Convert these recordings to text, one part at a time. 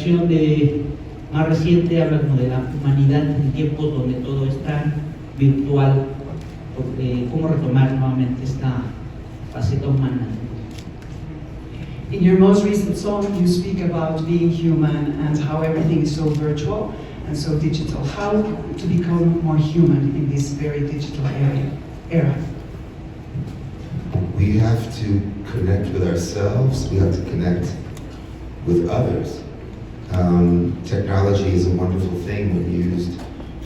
canción más reciente habla como de la humanidad en tiempos donde todo está virtual, cómo retomar nuevamente esta faceta humana. In your most recent song, you speak about being human and how everything is so virtual and so digital. How to become more human in this very digital era? We have to connect with ourselves, we have to connect with others. Technology is a wonderful thing when used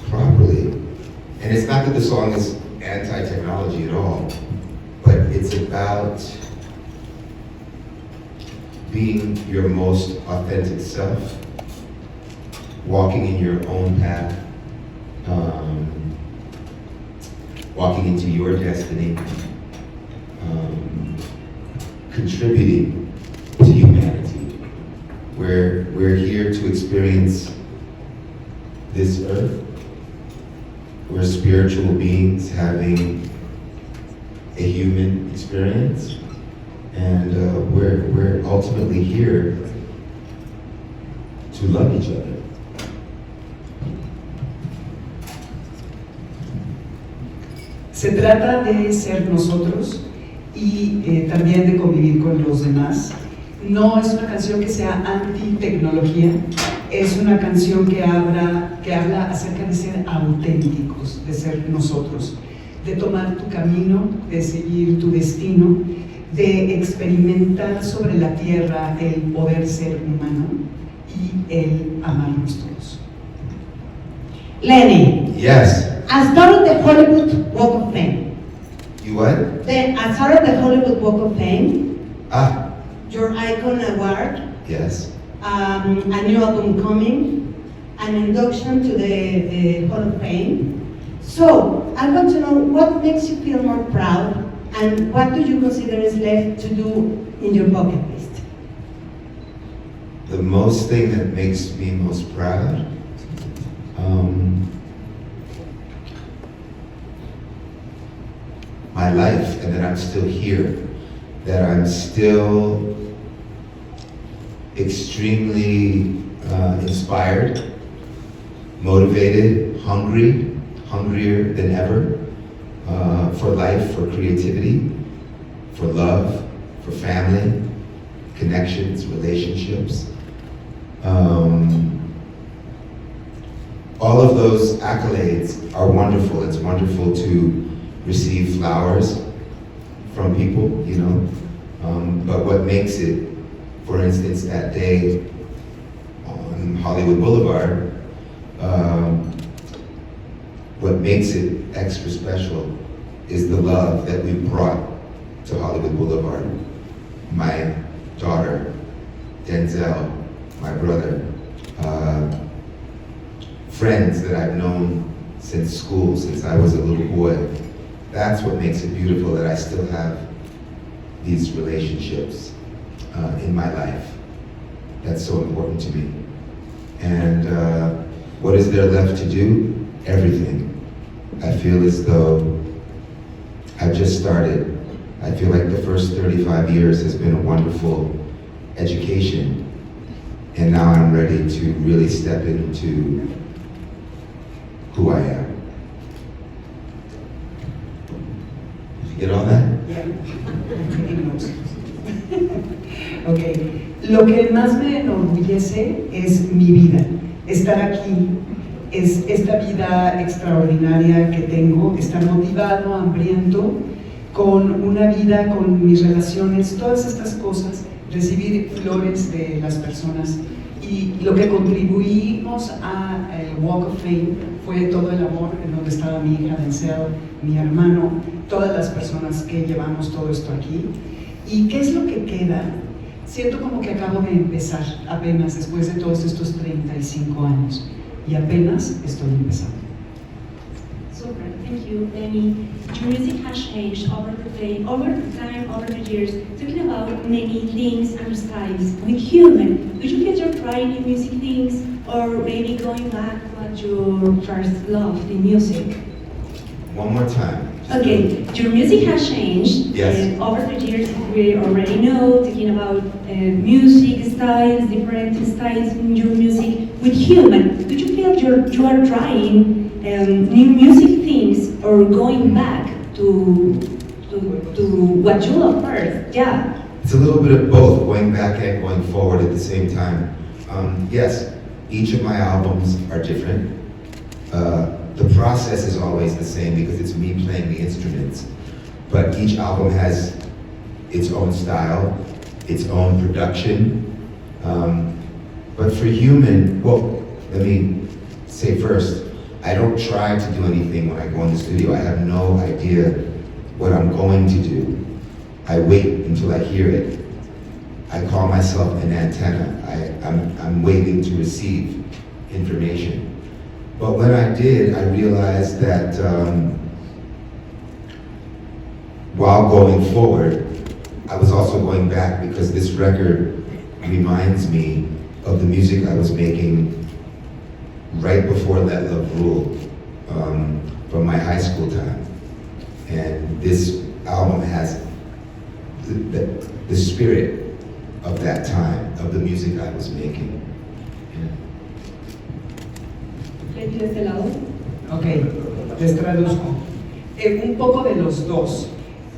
properly. And it's not that the song is anti-technology at all, but it's about being your most authentic self, walking in your own path, walking into your destiny, contributing to humanity. We're here to experience this earth. We're spiritual beings having a human experience, and we're ultimately here to love each other. Se trata de ser nosotros y también de convivir con los demás. No es una canción que sea anti-tecnología, es una canción que habla acerca de ser auténticos, de ser nosotros, de tomar tu camino, de seguir tu destino, de experimentar sobre la tierra el poder ser humano y el amarnos todos. Lenny, Yes. I started the Hollywood Walk of Fame. You what? I started the Hollywood Walk of Fame, Ah, your Icon Award, yes. a new album coming, an induction to the Hall of Fame. So, I want to know what makes you feel more proud and what do you consider is left to do in your bucket list? The most thing that makes me most proud, my life, and that I'm still here, that I'm still extremely inspired, motivated, hungrier than ever, for life, for creativity, for love, for family, connections, relationships. All of those accolades are wonderful. It's wonderful to receive flowers from people, you know. But what makes it, for instance, that day on Hollywood Boulevard, what makes it extra special is the love that we brought to Hollywood Boulevard. My daughter, Denzel, my brother, friends that I've known since school, since I was a little boy. That's what makes it beautiful, that I still have these relationships in my life. That's so important to me. And what is there left to do? Everything. I feel as though I've just started. I feel like the first 35 years has been a wonderful education. And now I'm ready to really step into who I am. Did you get all that? Yeah. Okay. Lo que más me enorgullece es mi vida, estar aquí, es esta vida extraordinaria que tengo, estar motivado, hambriento, con una vida, con mis relaciones, todas estas cosas, recibir flores de las personas. Y lo que contribuimos al Walk of Fame fue todo el amor, en donde estaba mi hija Denzel, mi hermano, todas las personas que llevamos todo esto aquí. ¿Y qué es lo que queda? Siento como que acabo de empezar apenas después de todos estos 35 años y apenas estoy empezando. Super, thank you, Lenny. Your music has changed over the time, over the years, talking about many things and styles. With human, would you consider trying new music things or maybe going back to your first love, the music? One more time. Okay, your music has changed. Yes. Over the years, we already know, talking about music styles, different styles in your music with human. Do you feel you are trying new music things or going back to what you love first? Yeah. It's a little bit of both, going back and going forward at the same time. Yes, each of my albums are different. The process is always the same because it's me playing the instruments. But each album has its own style, its own production. But for Human, well, let me say first, I don't try to do anything when I go in the studio. I have no idea what I'm going to do. I wait until I hear it. I call myself an antenna. I'm waiting to receive information. But when I did, I realized that while going forward, I was also going back because this record reminds me of the music I was making right before Let Love Rule, from my high school time. And this album has the spirit of that time, of the music I was making. De este lado. Ok, les traduzco. Un poco de los dos.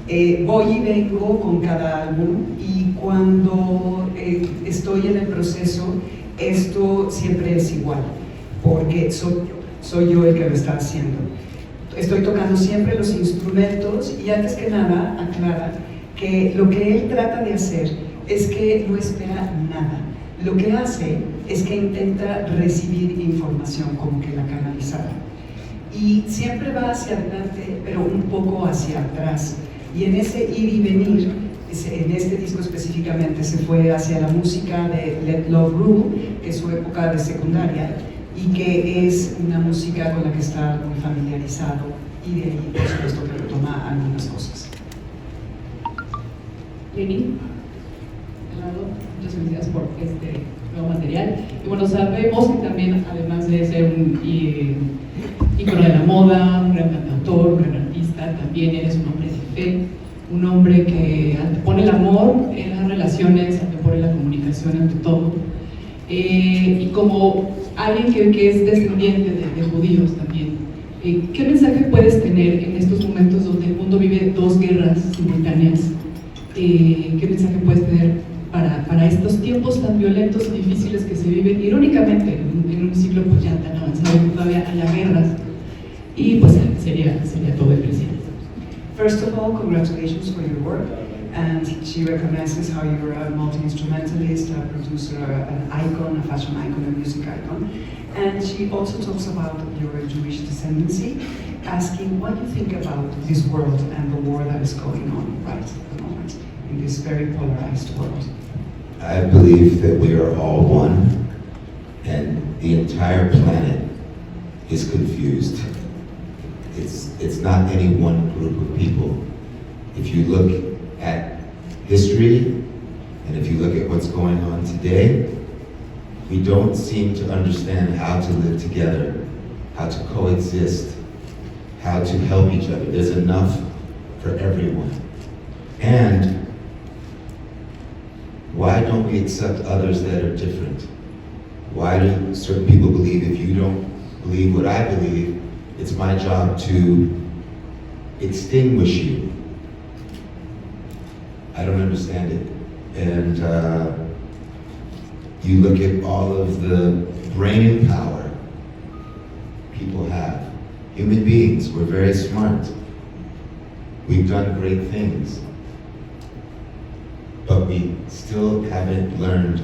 Voy y vengo con cada álbum y cuando estoy en el proceso, esto siempre es igual, porque soy yo el que lo está haciendo. Estoy tocando siempre los instrumentos y antes que nada aclara que lo que él trata de hacer es que no espera nada. Lo que hace es que intenta recibir información, como que la canalizara. Y siempre va hacia adelante, pero un poco hacia atrás. Y en ese ir y venir, en este disco específicamente, se fue hacia la música de Let Love Rule, que es su época de secundaria, y que es una música con la que está muy familiarizado, y de ahí, por supuesto, que retoma algunas cosas. Lenny. Muchas felicidades por este nuevo material. Y bueno, sabemos que también, además de ser un ícono de la moda, un gran cantautor, un gran artista, también eres un hombre de fe, un hombre que antepone el amor en las relaciones, antepone la comunicación ante todo. Y como alguien que es descendiente de judíos también, ¿qué mensaje puedes tener en estos momentos donde el mundo vive dos guerras simultáneas? ¿Qué mensaje puedes tener para estos tiempos tan violentos y difíciles que se viven, irónicamente, en un siglo pues ya tan avanzado que todavía haya guerras? Y pues sería todo el presidente. First of all, congratulations for your work. And she recognizes how you're a multi-instrumentalist, a producer, an icon, a fashion icon, a music icon. And she also talks about your Jewish descendancy, asking what you think about this world and the war that is going on right at the moment in this very polarized world. I believe that we are all one, and the entire planet is confused. It's not any one group of people. If you look at history, and if you look at what's going on today, we don't seem to understand how to live together, how to coexist, how to help each other. There's enough for everyone. And why don't we accept others that are different? Why do certain people believe if you don't believe what I believe, it's my job to extinguish you? I don't understand it. And you look at all of the brain power people have. Human beings, we're very smart. We've done great things. But we still haven't learned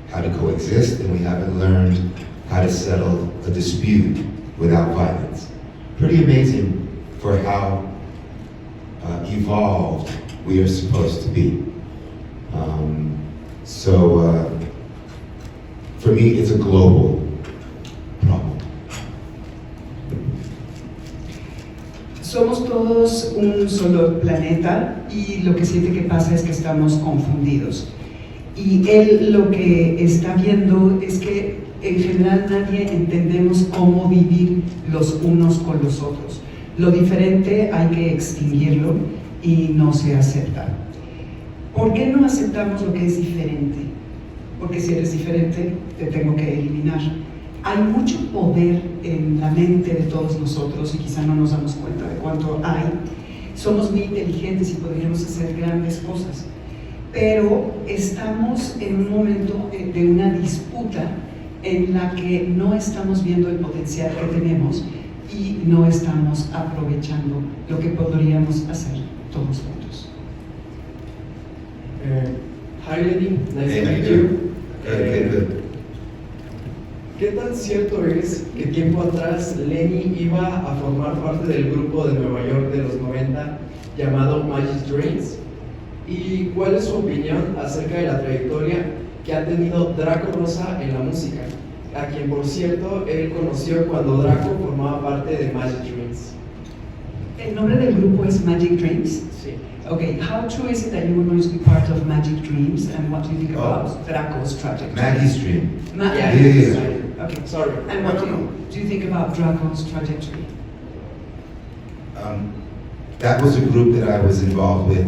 how to coexist, and we haven't learned how to settle a dispute without violence. Pretty amazing for how evolved we are supposed to be. For me, it's a global problem. Somos todos un solo planeta y lo que siente que pasa es que estamos confundidos. Y él lo que está viendo es que en general nadie entendemos cómo vivir los unos con los otros. Lo diferente hay que extinguirlo y no se acepta. ¿Por qué no aceptamos lo que es diferente? Porque si eres diferente, te tengo que eliminar. Hay mucho poder en la mente de todos nosotros y quizá no nos damos cuenta de cuánto hay. Somos muy inteligentes y podríamos hacer grandes cosas, pero estamos en un momento de una disputa en la que no estamos viendo el potencial que tenemos y no estamos aprovechando lo que podríamos hacer todos juntos. Hi Lenny, nice Hey, to meet how you. you? Good. ¿Qué tan cierto es que tiempo atrás Lenny iba a formar parte del grupo de Nueva York de los 90 llamado Magic Dreams? ¿Y cuál es su opinión acerca de la trayectoria que ha tenido Draco Rosa en la música? A quien, por cierto, él conoció cuando Draco formaba parte de Magic Dreams. El nombre del grupo es Magic Dreams. Sí. Okay, how true is it that you were going to be part of Magic Dreams, and what do you think Oh. about Draco's trajectory? Maggie's Dream. Yeah. Okay. Sorry. And what do you think about Draco's trajectory? That was a group that I was involved with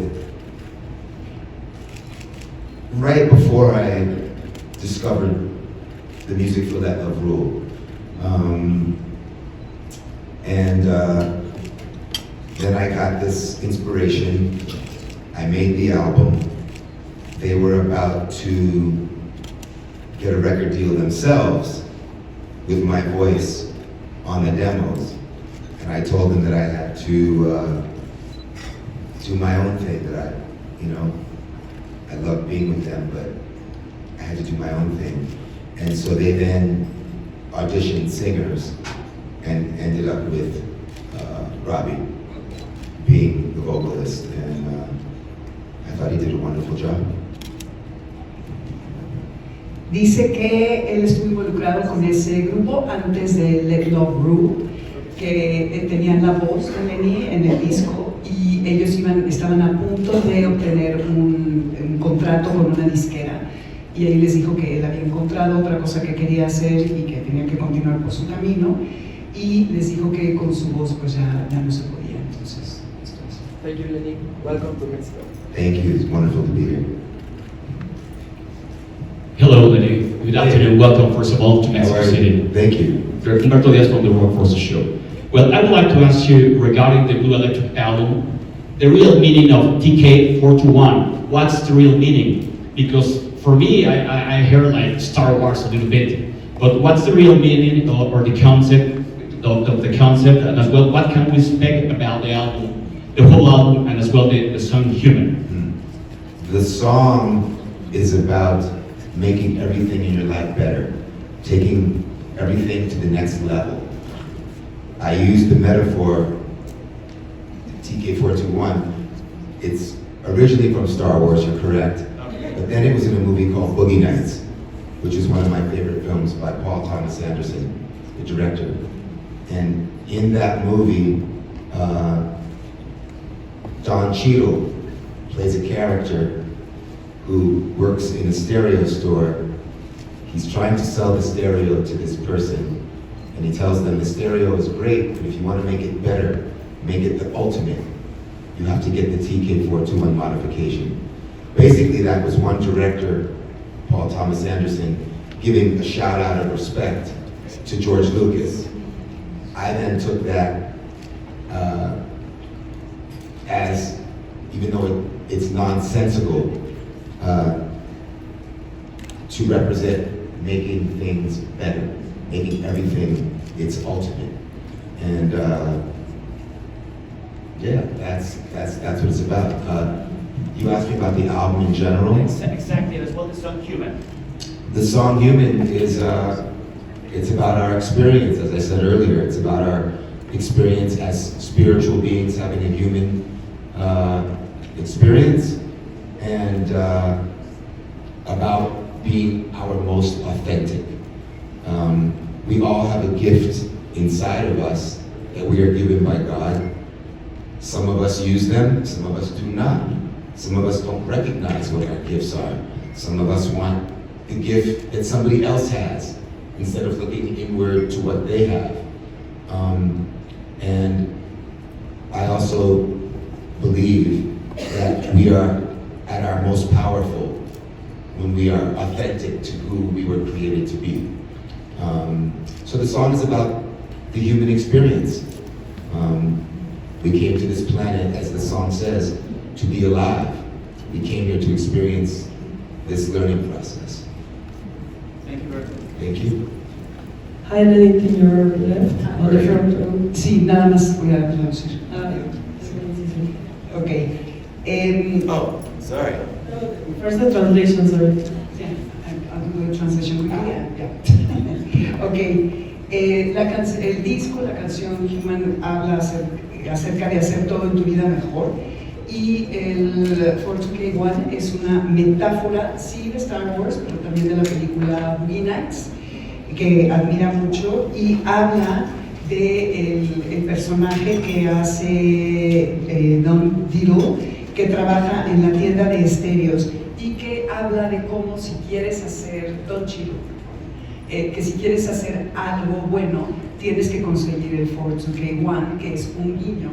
right before I discovered the music for Let Love Rule. Then I got this inspiration. I made the album. They were about to get a record deal themselves with my voice on the demos. And I told them that I had to do my own thing, that I loved being with them, but I had to do my own thing. And so they then auditioned singers and ended up with Robbie being the vocalist, and I thought he did a wonderful job. Dice que él estuvo involucrado con ese grupo antes de Let Love Rule, que tenían la voz de Lenny en el disco y ellos estaban a punto de obtener un contrato con una disquera, y ahí les dijo que él había encontrado otra cosa que quería hacer y que tenía que continuar por su camino, y les dijo que con su voz pues ya no se podía. Entonces, esto es. Thank you, Lenny. Welcome to Mexico. Thank you, it's wonderful to be here. Hello, Lenny. Good afternoon. Welcome, first of all, to Mexico How are you? City. Thank you. Humberto Diaz from the Workforce Show. Well, I would like to ask you regarding the Blue Electric album, the real meaning of TK421. What's the real meaning? Because for me, I hear like Star Wars a little bit, but what's the real meaning or the concept of the concept, and as well, what can we expect about the album, the whole album, and as well the song Human? The song is about making everything in your life better, taking everything to the next level. I use the metaphor, TK421, it's originally from Star Wars, you're correct, but then it was in a movie called Boogie Nights, which is one of my favorite films by Paul Thomas Anderson, the director. And in that movie, Don Cheadle plays a character who works in a stereo store. He's trying to sell the stereo to this person, and he tells them the stereo is great, but if you want to make it better, make it the ultimate, you have to get the TK421 modification. Basically, that was one director, Paul Thomas Anderson, giving a shout out of respect to George Lucas. I then took that as, even though it's nonsensical, to represent making things better, making everything its ultimate. And yeah, that's what it's about. You asked me about the album in general. Exactly, as well the song Human. The song Human is, it's about our experience, as I said earlier. It's about our experience as spiritual beings having a human experience, and about being our most authentic. We all have a gift inside of us that we are given by God. Some of us use them, some of us do not. Some of us don't recognize what our gifts are. Some of us want the gift that somebody else has, instead of looking inward to what they have. And I also believe that we are at our most powerful when we are authentic to who we were created to be. So the song is about the human experience. We came to this planet, as the song says, to be alive. We came here to experience this learning process. Thank you very much. Thank you. Hi, Lenny, to your left, on the front row. Sí, nada más voy a traducir. Sí. Ok. Oh, sorry. First the translation, sorry. Yeah, I'll do the translation quickly. Yeah. Ok. El disco, la canción Human, habla acerca de hacer todo en tu vida mejor. Y el 421 es una metáfora, sí, de Star Wars, pero también de la película Boogie Nights, que admira mucho, y habla de el personaje que hace Don Diddle, que trabaja en la tienda de estéreos y que habla de cómo si quieres hacer Don Chido, que si quieres hacer algo bueno tienes que conseguir el 421, que es un guiño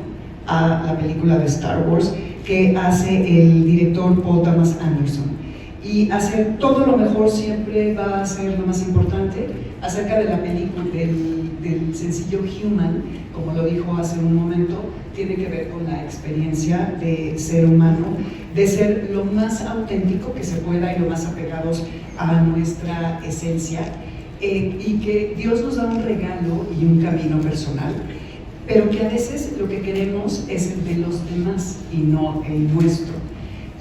a la película de Star Wars que hace el director Paul Thomas Anderson. Y hacer todo lo mejor siempre va a ser lo más importante. Acerca de la película, del sencillo Human, como lo dijo hace un momento, tiene que ver con la experiencia de ser humano, de ser lo más auténtico que se pueda y lo más apegados a nuestra esencia, y que Dios nos da un regalo y un camino personal, pero que a veces lo que queremos es el de los demás y no el nuestro.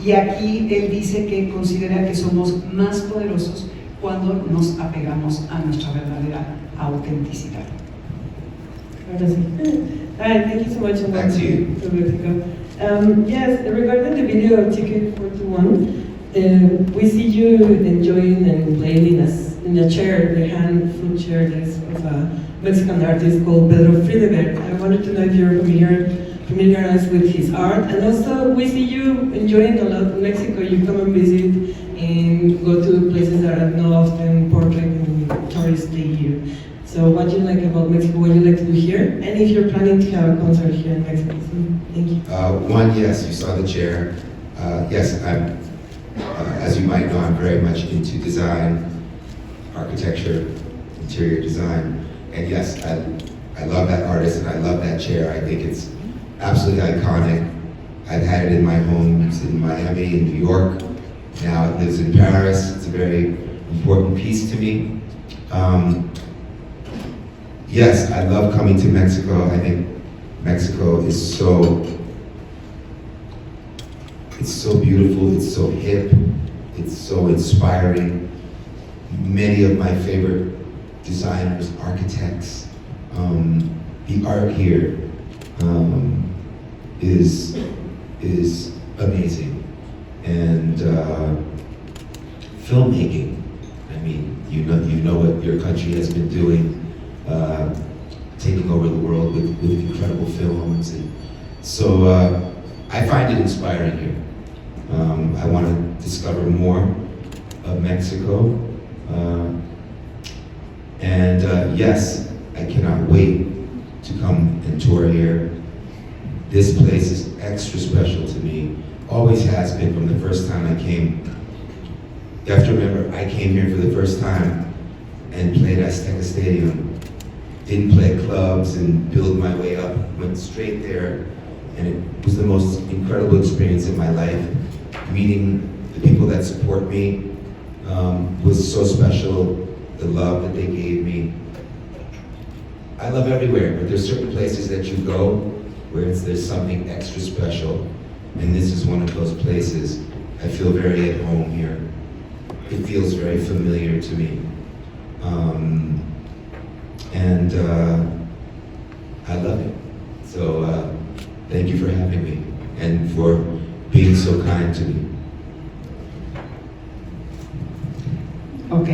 Y aquí él dice que considera que somos más poderosos cuando nos apegamos a nuestra verdadera autenticidad. Ahora sí. Hi, thank you so much, and Back to you. to Mexico. Yes, regarding the video of Ticket 421, we see you enjoying and playing in a chair, the hand flute chair that's of a Mexican artist called Pedro Friedberg. I wanted to know if you're familiarized with his art, and also we see you enjoying a lot in Mexico. You come and visit and go to places that are not often portrayed in touristy here. So what do you like about Mexico, what do you like to do here, and if you're planning to have a concert here in Mexico? So, thank you. One, yes, you saw the chair. Yes, I'm, as you might know, I'm very much into design, architecture, interior design, and yes, I love that artist and I love that chair. I think it's absolutely iconic. I've had it in my homes in Miami, in New York. Now it lives in Paris. It's a very important piece to me. Yes, I love coming to Mexico. I think Mexico is it's so beautiful, it's so hip, it's so inspiring. Many of my favorite designers, architects, the art here is amazing. And filmmaking, I mean, you know what your country has been doing, taking over the world with incredible films. And so I find it inspiring here. I want to discover more of Mexico. And yes, I cannot wait to come and tour here. This place is extra special to me. Always has been from the first time I came. You have to remember, I came here for the first time and played Azteca Stadium. Didn't play clubs and build my way up. Went straight there, and it was the most incredible experience in my life. Meeting the people that support me was so special. The love that they gave me. I love everywhere, but there's certain places that you go where there's something extra special, and this is one of those places. I feel very at home here. It feels very familiar to me. And I love it. So thank you for having me and for being so kind to me. Ok.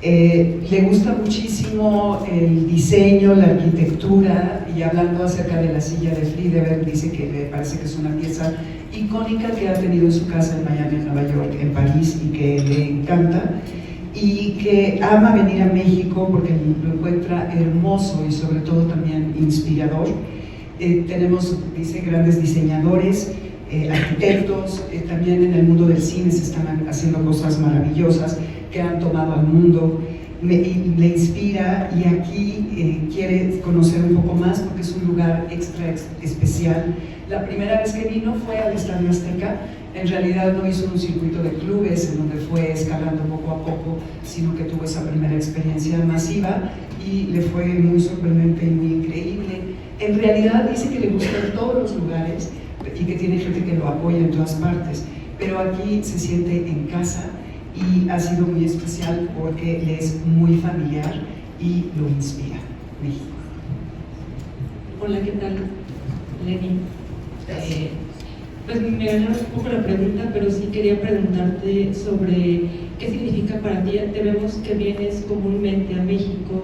Le gusta muchísimo el diseño, la arquitectura, y hablando acerca de la silla de Friedberg, dice que le parece que es una pieza icónica que ha tenido en su casa en Miami, en Nueva York, en París, y que le encanta, y que ama venir a México porque lo encuentra hermoso y sobre todo también inspirador. Tenemos, dice, grandes diseñadores, arquitectos, también en el mundo del cine se están haciendo cosas maravillosas que han tomado al mundo. Le inspira y aquí quiere conocer un poco más porque es un lugar extra especial. La primera vez que vino fue al Estadio Azteca. En realidad no hizo un circuito de clubes en donde fue escalando poco a poco, sino que tuvo esa primera experiencia masiva y le fue muy sorprendente y muy increíble. En realidad dice que le gustan todos los lugares y que tiene gente que lo apoya en todas partes, pero aquí se siente en casa y ha sido muy especial porque le es muy familiar y lo inspira. México. Hola, ¿qué tal, Lenny? Pues me ganaron un poco la pregunta, pero sí quería preguntarte sobre qué significa para ti. Te vemos que vienes comúnmente a México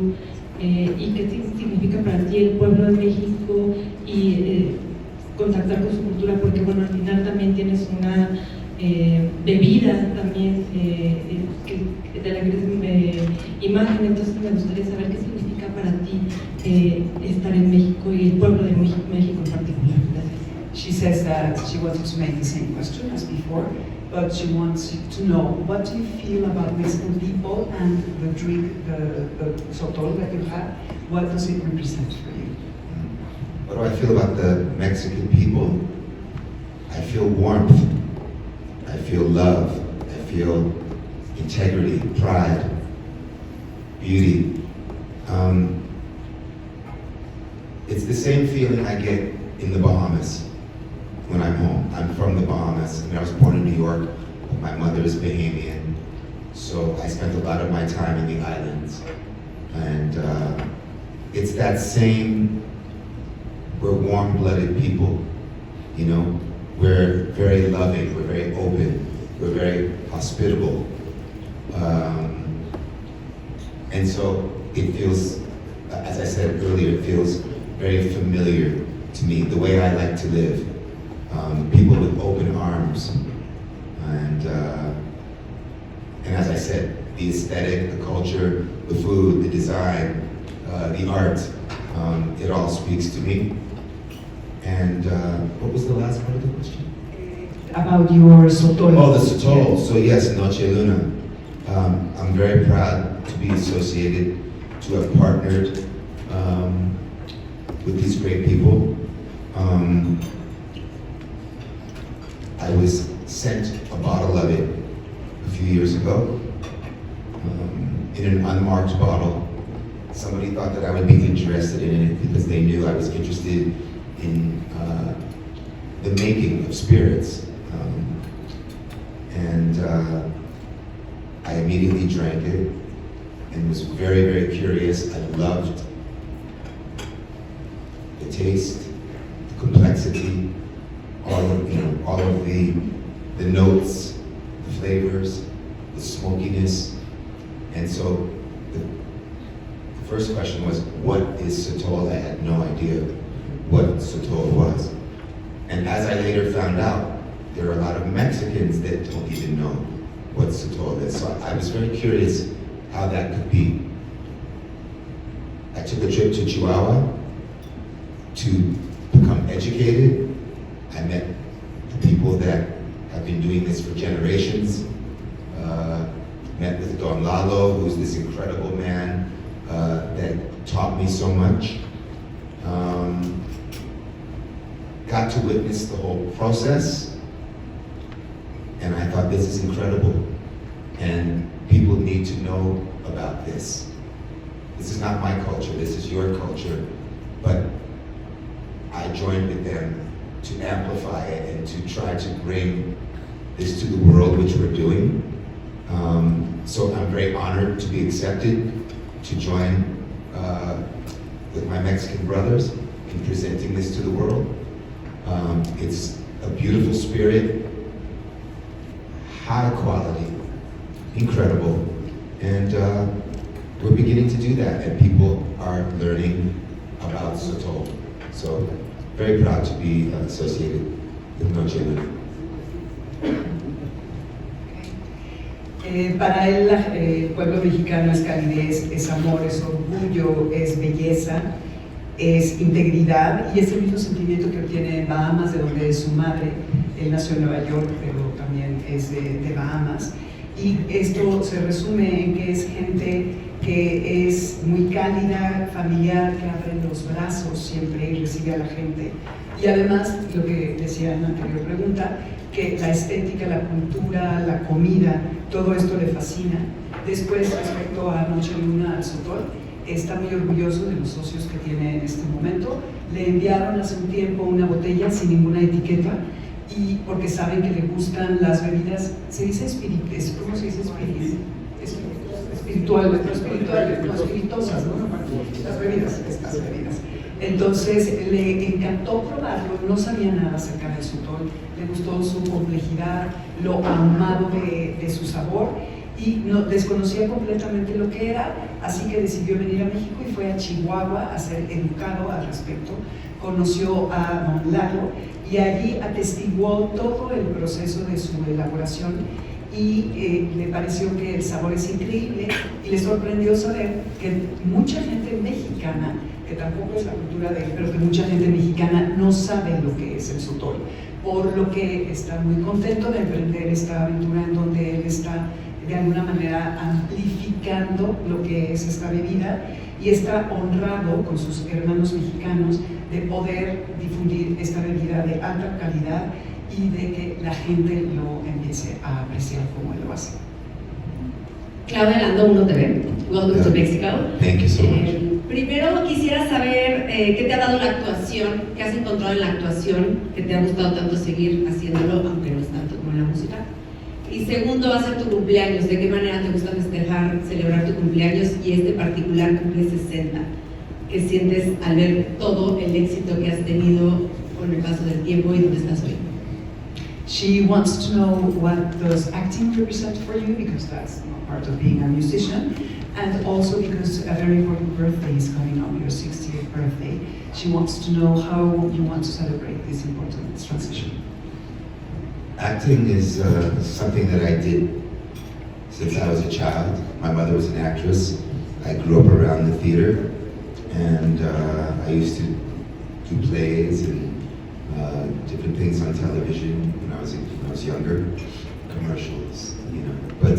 y qué significa para ti el pueblo de México y contactar con su cultura, porque bueno, al final también tienes una bebida también de la que eres imagen, entonces me gustaría saber qué significa para ti estar en México y el pueblo de México en particular. Gracias. She says that she wanted to make the same question as before, but she wants to know what do you feel about Mexican people and the drink, the sotol that you have, what does it represent for you? What do I feel about the Mexican people? I feel warmth, I feel love, I feel integrity, pride, beauty. It's the same feeling I get in the Bahamas when I'm home. I'm from the Bahamas. I mean, I was born in New York, but my mother is Bahamian. So I spent a lot of my time in the islands. And it's that same, we're warm-blooded people, you know? We're very loving, we're very open, we're very hospitable. And so it feels, as I said earlier, it feels very familiar to me, the way I like to live. People with open arms. And as I said, the aesthetic, the culture, the food, the design, the art, it all speaks to me. And what was the last part of the question? About your sotol. Oh, the sotol. So yes, Noche Luna. I'm very proud to be associated, to have partnered with these great people. I was sent a bottle of it a few years ago in an unmarked bottle. Somebody thought that I would be interested in it because they knew I was interested in the making of spirits. I immediately drank it and was very, very curious. I loved the taste, the complexity, all of the notes, the flavors, the smokiness. And so the first question was, what is sotol? I had no idea what sotol was. And as I later found out, there are a lot of Mexicans that don't even know what sotol is. So I was very curious how that could be. I took a trip to Chihuahua to become educated. I met the people that have been doing this for generations. Met with Don Lalo, who's this incredible man that taught me so much. Got to witness the whole process. And I thought, this is incredible. And people need to know about this. This is not my culture, this is your culture. But I joined with them to amplify it and to try to bring this to the world, which we're doing. So I'm very honored to be accepted to join with my Mexican brothers in presenting this to the world. It's a beautiful spirit, high quality, incredible, and we're beginning to do that, and people are learning about sotol. So, very proud to be associated with Noche Luna. Para él, el pueblo mexicano es calidez, es amor, es orgullo, es belleza. es integridad, y es el mismo sentimiento que obtiene en Bahamas, de donde es su madre. Él nació en Nueva York, pero también es de Bahamas. Y esto se resume en que es gente que es muy cálida, familiar, que abre los brazos siempre y recibe a la gente. Y además, lo que decía en la anterior pregunta, que la estética, la cultura, la comida, todo esto le fascina. Después, respecto a Noche Luna al Sotol, está muy orgulloso de los socios que tiene en este momento. Le enviaron hace un tiempo una botella sin ninguna etiqueta, y porque saben que le gustan las bebidas, se dice ¿cómo se dice espirituales, no espirituosas, ¿no? Las bebidas, estas bebidas. Entonces le encantó probarlo, no sabía nada acerca del Sotol, le gustó su complejidad, lo ahumado de su sabor, y no, desconocía completamente lo que era, así que decidió venir a México y fue a Chihuahua a ser educado al respecto. Conoció a Don Lalo y allí atestiguó todo el proceso de su elaboración, y le pareció que el sabor es increíble, y le sorprendió saber que mucha gente mexicana, que tampoco es la cultura de él, pero que mucha gente mexicana no sabe lo que es el Sotol, por lo que está muy contento de emprender esta aventura en donde él está de alguna manera amplificando lo que es esta bebida, y está honrado con sus hermanos mexicanos de poder difundir esta bebida de alta calidad y de que la gente lo empiece a apreciar como él lo hace. Claudia Lando, 1TV. Welcome to Mexico. Thank you so much. Primero quisiera saber qué te ha dado la actuación, qué has encontrado en la actuación, que te ha gustado tanto seguir haciéndolo, aunque no es tanto como en la música. Y segundo, va a ser tu cumpleaños. ¿De qué manera te gusta festejar, celebrar tu cumpleaños? Y este particular cumple 60. ¿Qué sientes al ver todo el éxito que has tenido con el paso del tiempo y dónde estás hoy? She wants to know what does acting represent for you, because that's part of being a musician, and also because a very important birthday is coming up, your 60th birthday. She wants to know how you want to celebrate this important transition. Acting is something that I did since I was a child. My mother was an actress. I grew up around the theater, and I used to do plays and different things on television when I was younger, commercials, you know. But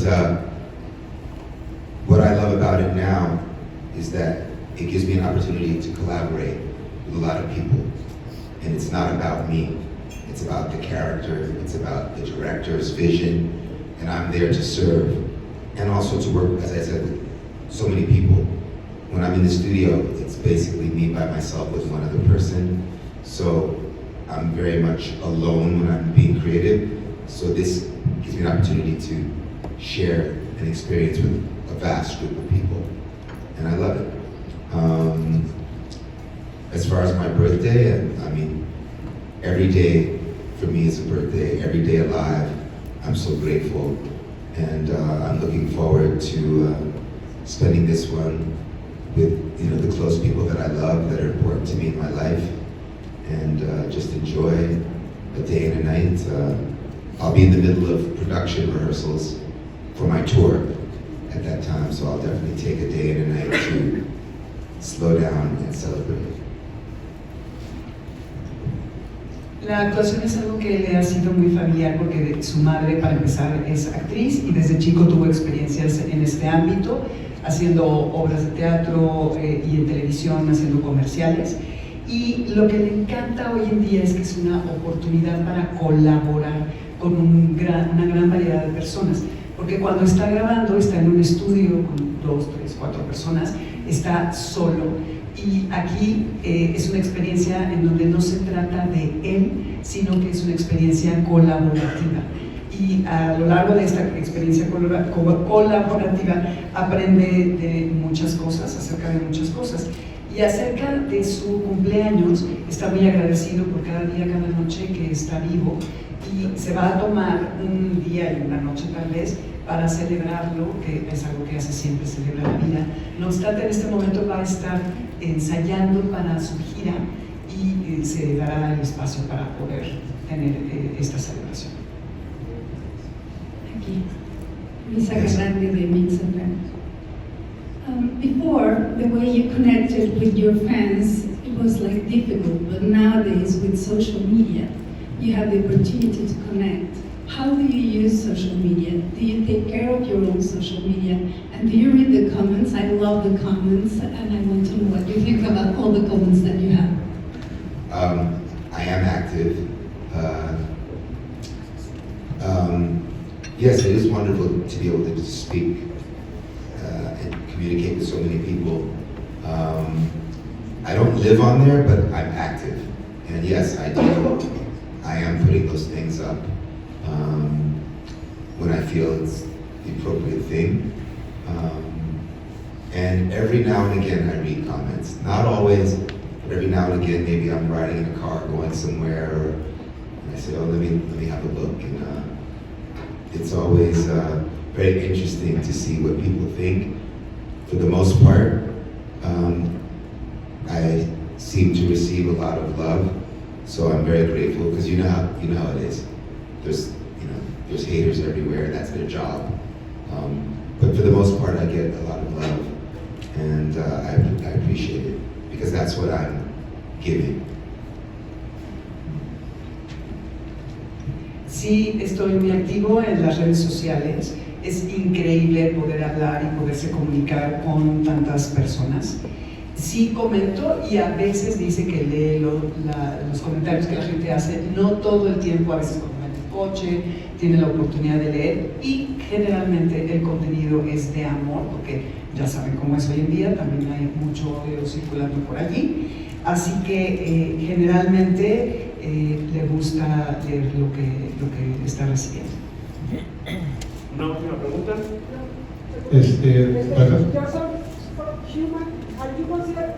what I love about it now is that it gives me an opportunity to collaborate with a lot of people, and it's not about me. It's about the character, it's about the director's vision, and I'm there to serve, and also to work, as I said, with so many people. When I'm in the studio, it's basically me by myself with one other person, so I'm very much alone when I'm being creative, so this gives me an opportunity to share an experience with a vast group of people, and I love it. As far as my birthday, I mean, every day for me is a birthday, every day alive. I'm so grateful, and I'm looking forward to spending this one with the close people that I love, that are important to me in my life, and just enjoy a day and a night. I'll be in the middle of production rehearsals for my tour at that time, so I'll definitely take a day and a night to slow down and celebrate. La actuación es algo que le ha sido muy familiar porque su madre, para empezar, es actriz y desde chico tuvo experiencias en este ámbito, haciendo obras de teatro y en televisión, haciendo comerciales. Y lo que le encanta hoy en día es que es una oportunidad para colaborar con una gran variedad de personas. Porque cuando está grabando, está en un estudio con 2, 3, 4 personas, está solo. Y aquí es una experiencia en donde no se trata de él, sino que es una experiencia colaborativa. Y a lo largo de esta experiencia colaborativa aprende de muchas cosas, acerca de muchas cosas. Y acerca de su cumpleaños, está muy agradecido por cada día, cada noche que está vivo. Y se va a tomar un día y una noche tal vez para celebrarlo, que es algo que hace siempre, celebra la vida. No obstante, en este momento va a estar ensayando para su gira y se dará el espacio para poder tener esta celebración. Aquí, Luisa Grande de Minsa. Before, the way you connected with your fans, it was like difficult, but nowadays with social media, you have the opportunity to connect. How do you use social media? Do you take care of your own social media? And do you read the comments? I love the comments, and I want to know what you think about all the comments that you have. I am active. Yes, it is wonderful to be able to speak and communicate with so many people. I don't live on there, but I'm active. And yes, I am putting those things up when I feel it's the appropriate thing. And every now and again I read comments. Not always, but every now and again, maybe I'm riding in a car going somewhere, and I say, oh, let me have a look. And it's always very interesting to see what people think. For the most part, I seem to receive a lot of love, so I'm very grateful, because you know how it is. There's haters everywhere. That's their job. But for the most part, I get a lot of love, and I appreciate it, because that's what I'm giving. Sí, estoy muy activo en las redes sociales. Es increíble poder hablar y poderse comunicar con tantas personas. Sí comento, y a veces dice que lee los comentarios que la gente hace, no todo el tiempo, a veces cuando va en el coche, tiene la oportunidad de leer, y generalmente el contenido es de amor, porque ya saben cómo es hoy en día, también hay mucho odio circulando por allí, así que generalmente le gusta leer lo que está recibiendo. Una última pregunta. Are you consider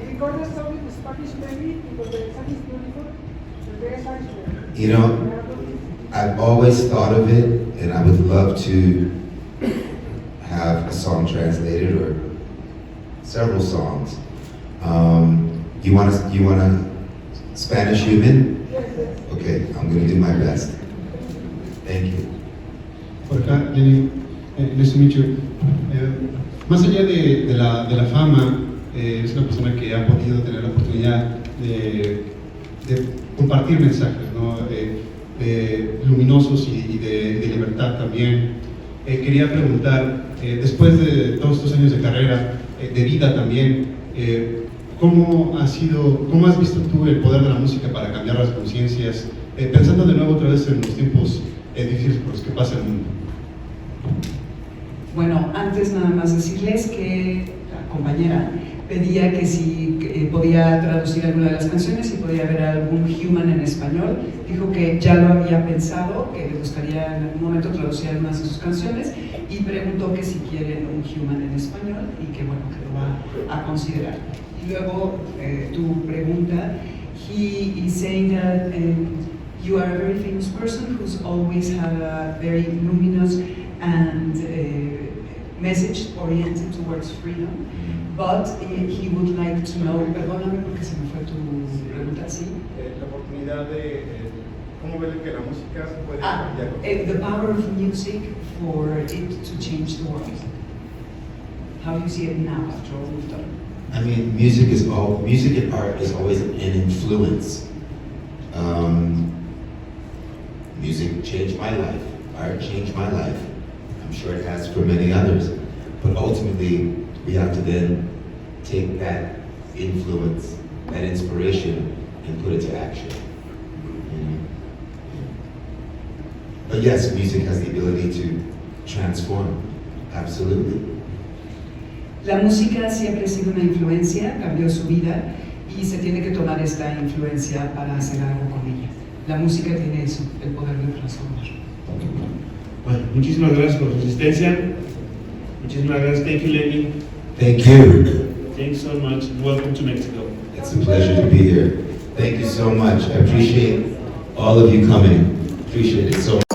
record a song in Spanish maybe because the song is beautiful, the very Spanish maybe? You know, I've always thought of it, and I would love to have a song translated, or several songs. You want a Spanish human? Yes, yes. Okay, I'm going to do my best. Thank you. Por acá, Lenny, nice to meet you. Más allá de la fama, es una persona que ha podido tener la oportunidad de compartir mensajes, ¿no? Luminosos y de libertad también. Quería preguntar, después de todos estos años de carrera, de vida también, ¿cómo has visto tú el poder de la música para cambiar las conciencias? Pensando de nuevo otra vez en los tiempos difíciles por los que pasa el mundo. Bueno, antes nada más decirles que la compañera pedía que si podía traducir alguna de las canciones, si podía haber algún human en español. Dijo que ya lo había pensado, que le gustaría en algún momento traducir algunas de sus canciones, y preguntó que si quieren un human en español, y que bueno, que lo va a considerar. Y luego tu pregunta, he is saying that you are a very famous person who's always had a very luminous and message oriented towards freedom, but he would like to know, perdóname porque se me fue tu pregunta, ¿sí? La oportunidad de cómo ven que la música puede cambiar. The power of music for it to change the world. How do you see it now after all we've done? I mean, music and art is always an influence. Music changed my life. Art changed my life. I'm sure it has for many others. But ultimately, we have to then take that influence, that inspiration, and put it to action. But yes, music has the ability to transform. Absolutely. La música siempre ha sido una influencia, cambió su vida, y se tiene que tomar esta influencia para hacer algo con ella. La música tiene eso, el poder de transformar. Bueno, muchísimas gracias por su asistencia. Muchísimas gracias. Thank you, Lenny. Thank you. Thanks so much. Welcome to Mexico. It's a pleasure to be here. Thank you so much. I appreciate all of you coming. Appreciate it so much.